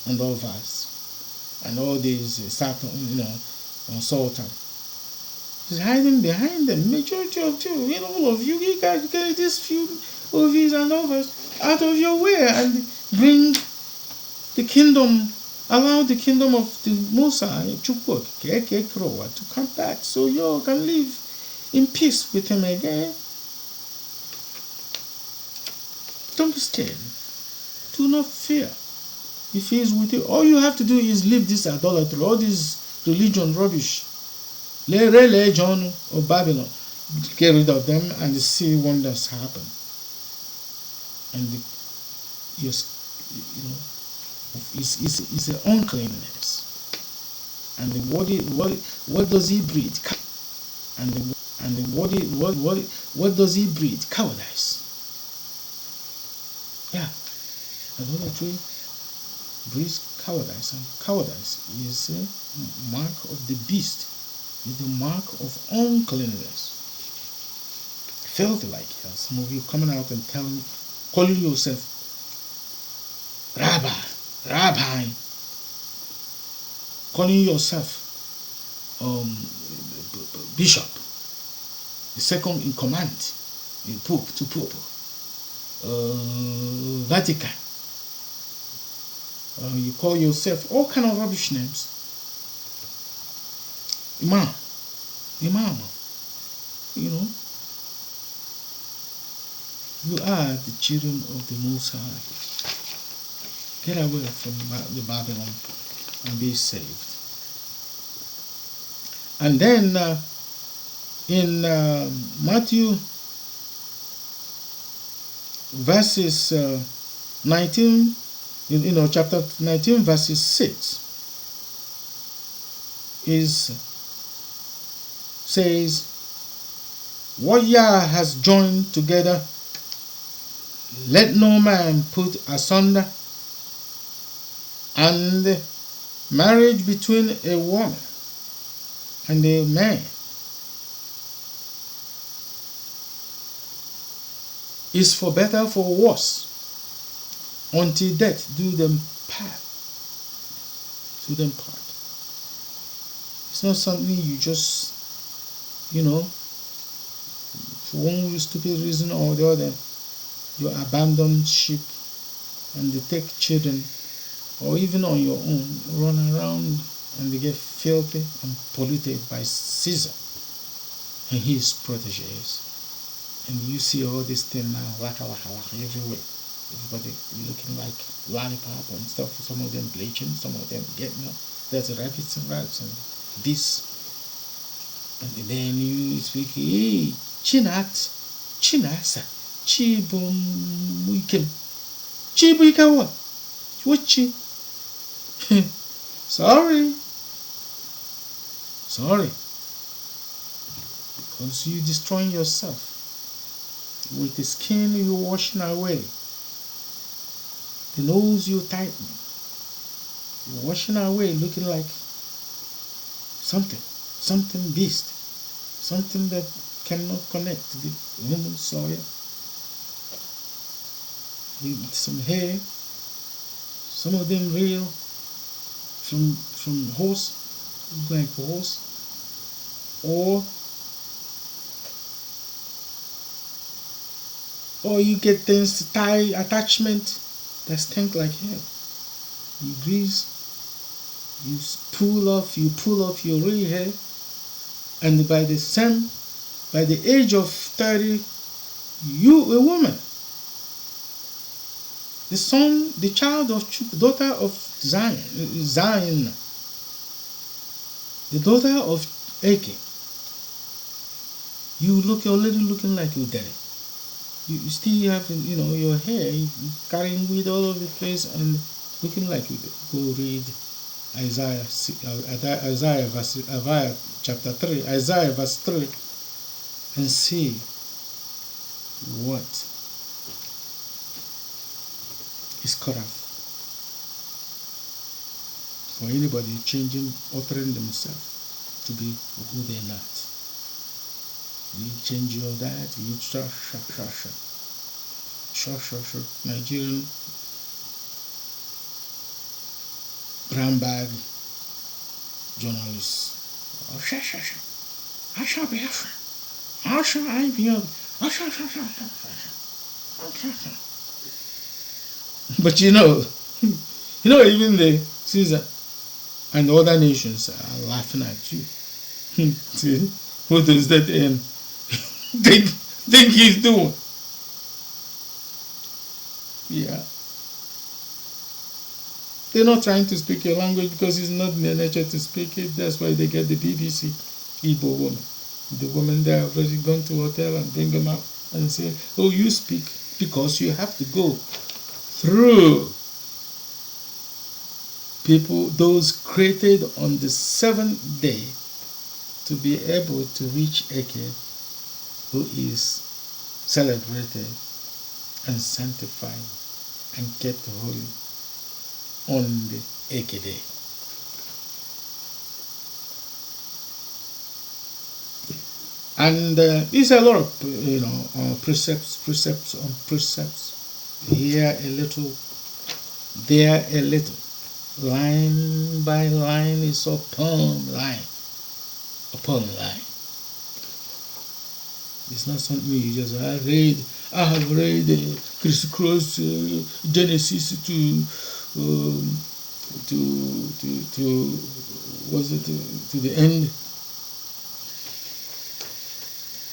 S1: and all that, and all these Sultan. He's hiding behind them. Majority of you, all of you guys get this few of his and others out of your way and bring the kingdom, allow the kingdom of the Most High to come back so you can live in peace with him again. Don't be scared. Do not fear. If he is with you, all you have to do is leave this idolatry, all this religion rubbish, the religion of Babylon. Get rid of them and see wonders happen. And it's an uncleanness. And what does he breed? What does he breed? Cowardice. Yeah, idolatry breeds cowardice, and cowardice is a mark of the beast. Is the mark of uncleanness. Filthy like hell. Some of you coming out and calling yourself Rabbi, calling yourself Bishop, the second in command, the Pope to Pope, Vatican. You call yourself all kind of rubbish names. Imam, you are the children of the Most High. Get away from the Babylon and be saved. And then in Matthew verses 19, chapter 19 verses 6 says, what Yah has joined together, let no man put asunder. And marriage between a woman and a man is for better, for worse, until death do them part. It's not something you just, for one stupid reason or the other, you abandon sheep and they take children, or even on your own, run around and they get filthy and polluted by Caesar and his proteges. And you see all this thing now, waka everywhere. Everybody looking like lollipop and stuff. Some of them bleaching, some of them getting up. There's rabbits and rats and this. And then you speak, hey, Chinasa, Chibuikem. Chibuika what? Chi? Sorry. Because you destroying yourself. With the skin you washing away. The nose you tighten. You're washing away looking like something beast. Something that cannot connect to the human soil. With some hair. Some of them real. From horse. Like horse. Or you get things to tie attachment that stink like hell. You grease, you pull off your real hair, and by the age of 30, you a woman. The daughter of Zion, the daughter of Ake. You look already looking like you did it. You still have, your hair carrying weed all over the place and looking like you. Go read Isaiah chapter 3, Isaiah verse 3, and see what is cut off. For anybody altering themselves to be who they're not. You change your diet, you sure. Nigerian brown bag journalists. I shall be Biafra. I shall be But you know, even the Caesar and other nations are laughing at you. See, what does that think he's doing? Yeah. They're not trying to speak your language because it's not in their nature to speak it. That's why they get the BBC Igbo woman. The woman there have already gone to hotel and bring them out and say, oh, you speak, because you have to go through people, those created on the 7th day, to be able to reach Eke, who is celebrated and sanctified and kept holy on the Eke day. And there's a lot of precepts on precepts. Here a little, there a little. Line by line is upon line. Upon line. It's not something you just I have read crisscross Genesis to the end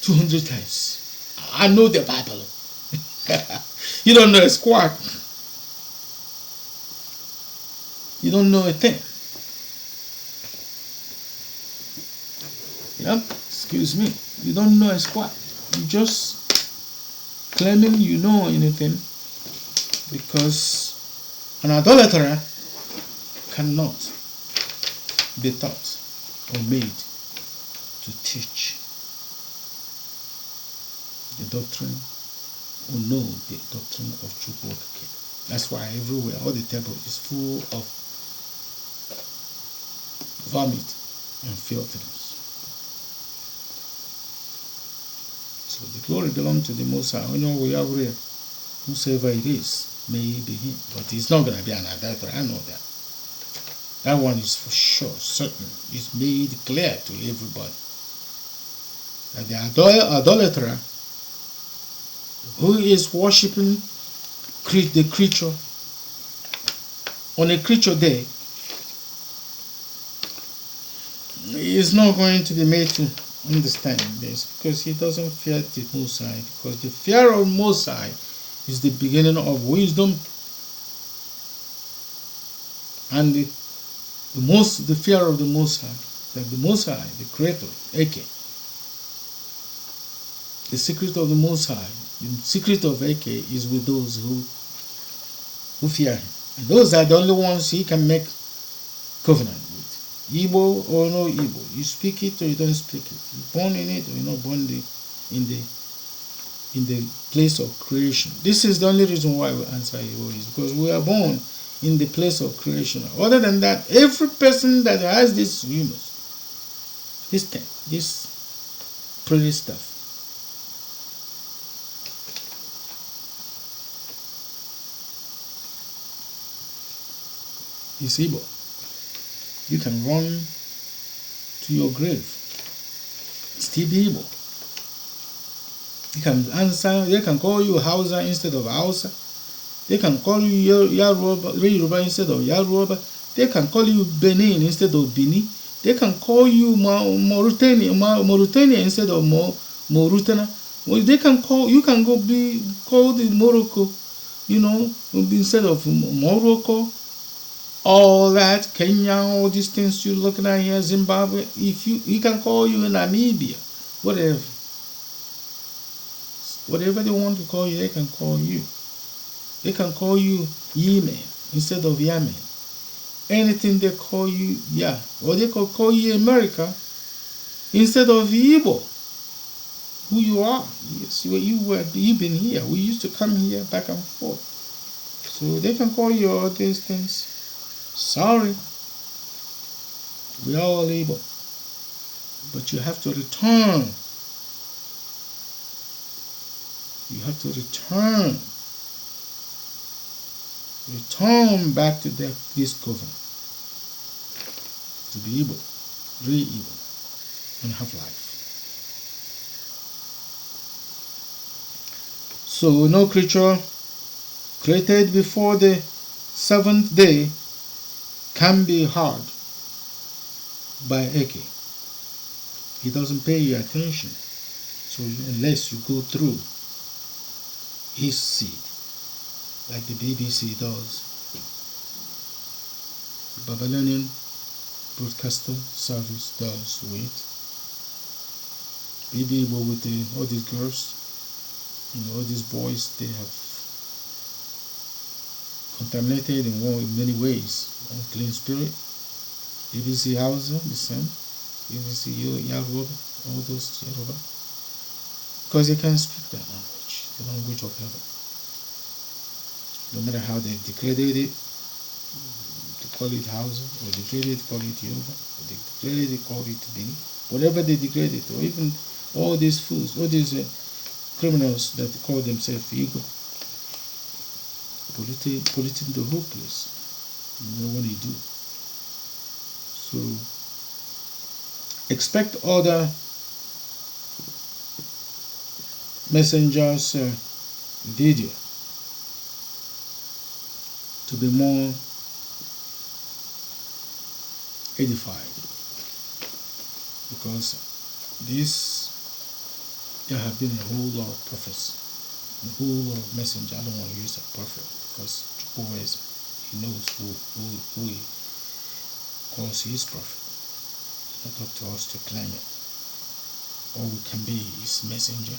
S1: 200 times. I know the Bible. You don't know a squat. You don't know a thing. Yep, excuse me. You don't know a squat. You just claiming you know anything, because an idolater cannot be taught or made to teach the doctrine or know the doctrine of Chukwu. That's why everywhere, all the temple is full of vomit and filthiness. So the glory belongs to the Most High. Whosoever it is may be him, but it's not going to be an idolater. I know that. That one is for sure, certain. It's made clear to everybody that the idolater who is worshiping the creature on a creature day is not going to be made to understand this, because he doesn't fear the Most High, because the fear of Most High is the beginning of wisdom, and the fear of the Most High, that the Most High, the Creator, Eke, the secret of the Most High, the secret of Eke is with those who fear him, and those are the only ones he can make covenant with. Igbo or no Igbo, you speak it or you don't speak it. You're born in it or you're not born in the place of creation. This is the only reason why we answer Igbo, is because we are born in the place of creation. Other than that, every person that has this humus, this pretty stuff, is Igbo. You can run to your grave, still be Igbo. You can answer, they can call you Hausa instead of Hausa. They can call you Yoruba instead of Yoruba. They can call you Benin instead of Benin. They can call you Mauritania instead of Mauritania. Well, they can call, you can go be called in Morocco, instead of Morocco. All that, Kenya, all these things you're looking at here, Zimbabwe, he can call you in Namibia, whatever. Whatever they want to call you, they can call you. They can call you Yemen instead of Yemen. Anything they call you, yeah. Or they could call you America instead of Igbo. Who you are. Yes, you've been here. We used to come here back and forth. So they can call you all these things. Sorry, we are all Igbo, but you have to return. You have to return back to this covenant, to be Igbo, really Igbo, and have life. So no creature created before the seventh day can be hard by Eke. He doesn't pay you attention. So unless you go through his seed, like the BBC does, the Babylonian broadcaster service does with Igbo, with all these girls, all these boys, they have contaminated in many ways. Unclean spirit. BBC Hausa, the same. BBC Yoruba, all those Yoruba. Because they can speak that language, the language of heaven. No matter how they degraded it, they call it Hausa, or degraded, call it Yoruba, or they degraded, they call it Bini. Whatever they degraded, or even all these fools, all these criminals that call themselves Igbo, polluting the whole place. You know what they do. So expect other messengers video to be more edified, because there have been a whole lot of prophets, a whole lot of messengers. I don't want to use a prophet because always he knows who he calls his prophet. It's not up to us to claim it. All we can be is messenger.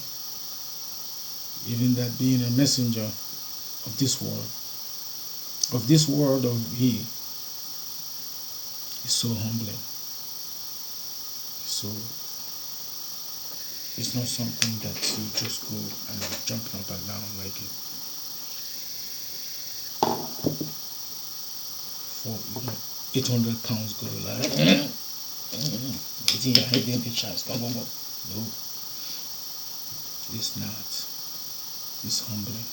S1: Even that being a messenger of this world of he, is so humbling. So it's not something that you just go and jump up and down like it. For 800 pounds go like eating your head in the chest. No, it's not. It's humbling.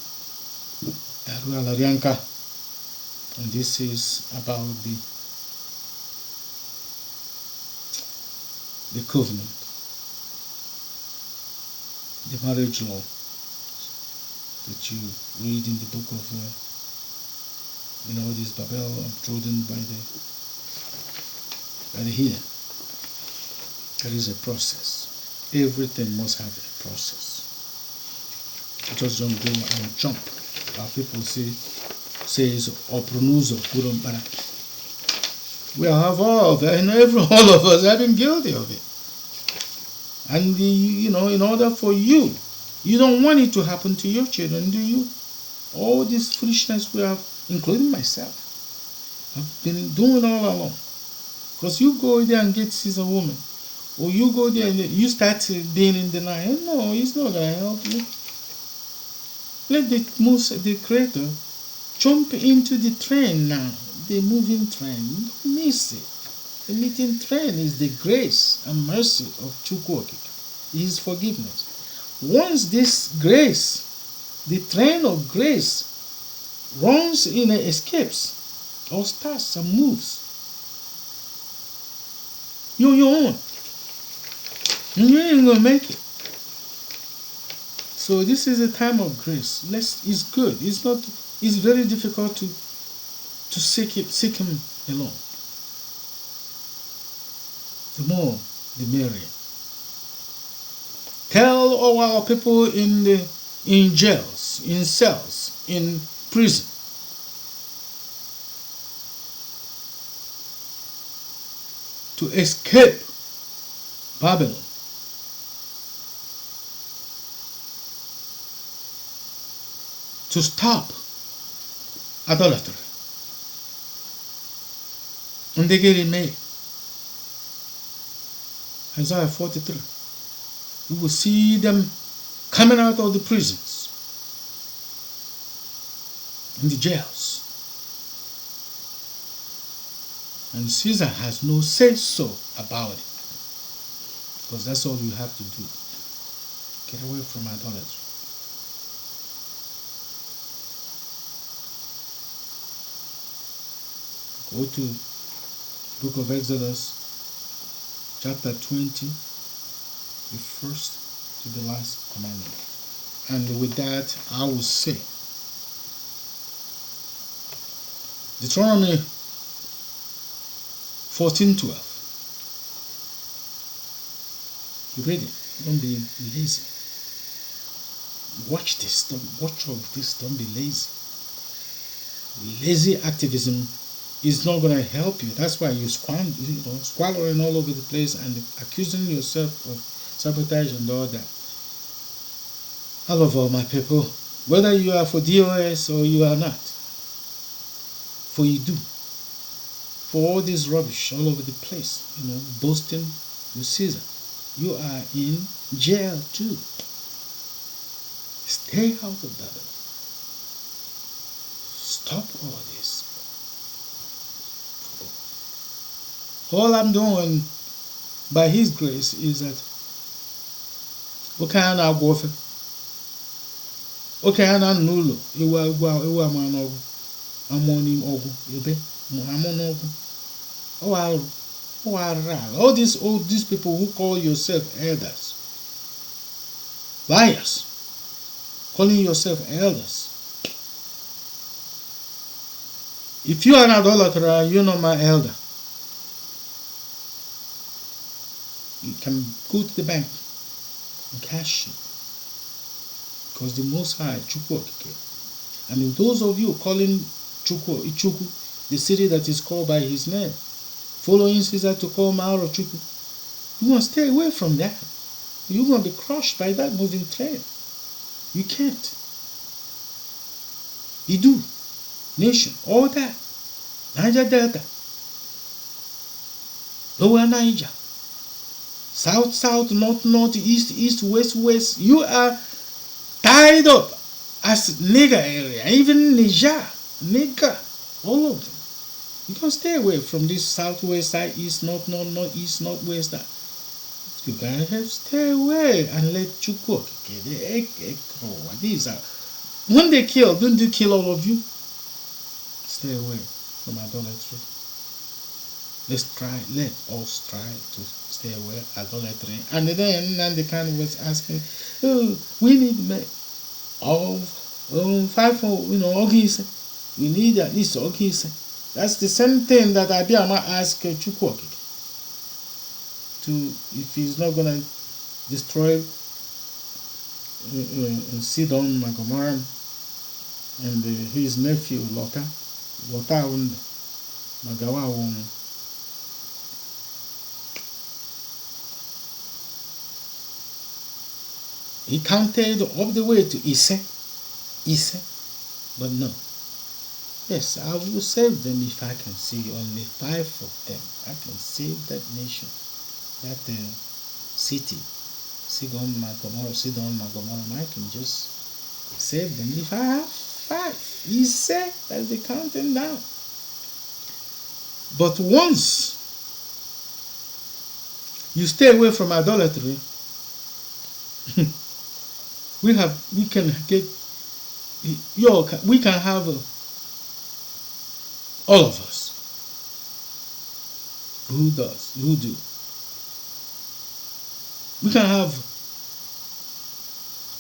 S1: And this is about the covenant, the marriage law that you read in the book of this Babel trodden by the heathen. There is a process. Everything must have a process. You just don't go and jump. Our people says opronuzo kurumbara. We have all of that, and all of us have been guilty of it. And in order for you don't want it to happen to your children, do you? All this foolishness we have, including myself, I've been doing all along. Because you go there and get a woman, or you go there and you start being in denial. No, it's not going to help you. Let the Creator jump into the train now, the moving train. Don't miss it. The meeting train is the grace and mercy of GBOO, His forgiveness. Once this grace, the train of grace, runs in and escapes, or starts and moves, you're your own. You ain't gonna make it. So this is a time of grace. It's good. It's not. It's very difficult to seek Him alone. The more, the merrier. Tell all our people in jails, in cells, in prison, to escape Babylon. To stop idolatry. And they get it made. Isaiah 43. We will see them coming out of the prisons, in the jails. And Caesar has no say-so about it. Because that's all you have to do. Get away from idolatry. Go to book of Exodus, chapter 20, the first to the last commandment. And with that, I will say, Deuteronomy 14:12. You read it. Don't be lazy. Watch this. Don't watch all of this. Don't be lazy. Lazy activism is not going to help you. That's why you're squalling all over the place and accusing yourself of sabotage and all that. I love all my people, whether you are for DOS or you are not. For you do. For all this rubbish all over the place, boasting with Caesar. You are in jail too. Stay out of that. Stop all this. All I'm doing by His grace is that okay, na agwofe. Okay, na nulo. Ewa manogu. Amoni ogu. Ebe. Amonogu. All these people who call yourself elders. Liars. Calling yourself elders. If you are an idolater, you're not my elder. You can go to the bank and cash it. Because the Most High, Chukwu Okike. And if those of you calling Chukwu, the city that is called by his name, following Caesar to call Mauro Chukwu, you want to stay away from that. You're going to be crushed by that moving train. You can't. Idu, nation, all that. Niger Delta, Lower Niger, South, North, East, West. You are tied up as nigger area, even Niger, nigger, all of them. You can stay away from this southwest, side, east, north, east, northwest. You gotta have stay away and let you cook. Okay, these are when they kill, don't they kill all of you? Stay away from idolatry. Let us try to stay away idolatry. And then the kind of was asking, oh, we need of 5 Ogise. We need at least Ogise. That's the same thing that Abiyama asked Chukwuokike to, if he's not gonna destroy Sidon Magomara and his nephew Lota Magawa. He counted all the way to Ise, but no. Yes, I will save them if I can see only 5 of them. I can save that nation, that city, Sidon Magomora. I can just save them if I have 5. He said that's the counting down. But once you stay away from idolatry, we can have all of us who do. We can have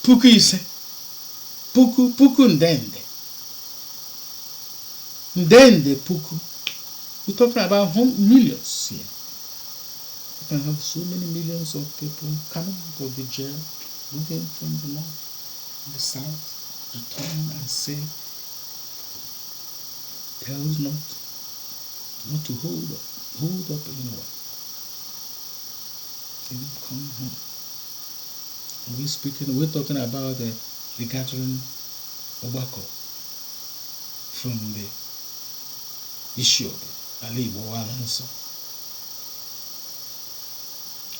S1: puku ise, puku ndende puku. We're talking about millions here. We can have so many millions of people coming out of the jail, moving from the north, the south, return and say, tell us not to hold up anyone. Say, come home. And we're talking about the gathering Ogbako from the Ishi Obi,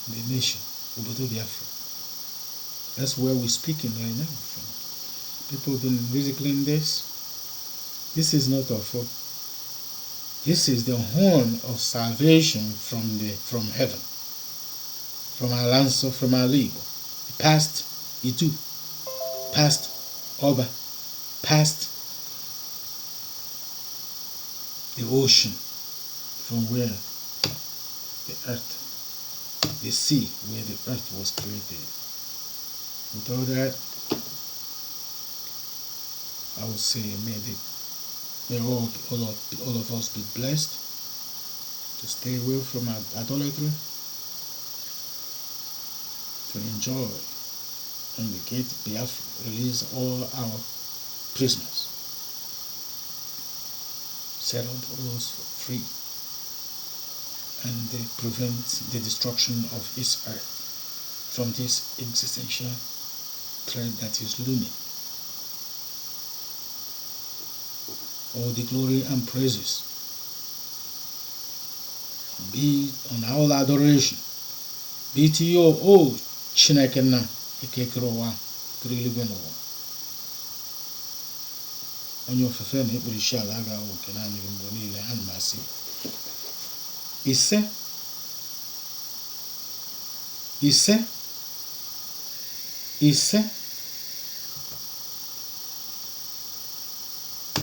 S1: the nation, Ogbako Biafra. That's where we're speaking right now from. People have been ridiculing this. This is not our fault. This is the horn of salvation from heaven, from our Lanso, from our Igbo. Past Itu, past Oba, past the ocean, from where the earth, the sea, where the earth was created. With all that, I would say may all of us be blessed to stay away from idolatry, to enjoy and get Biafra, release all our prisoners, set all those free, and prevent the destruction of Israel from this existential threat that is looming. All the glory and praises be on all adoration be to you, O Chineke nna ekekere ụwa kere eluigwe n'ụwa. Onye ofufe na ekpere isi ala agaghị awụ nke naanị gị mgbe niile. Ana m asị ise ise ise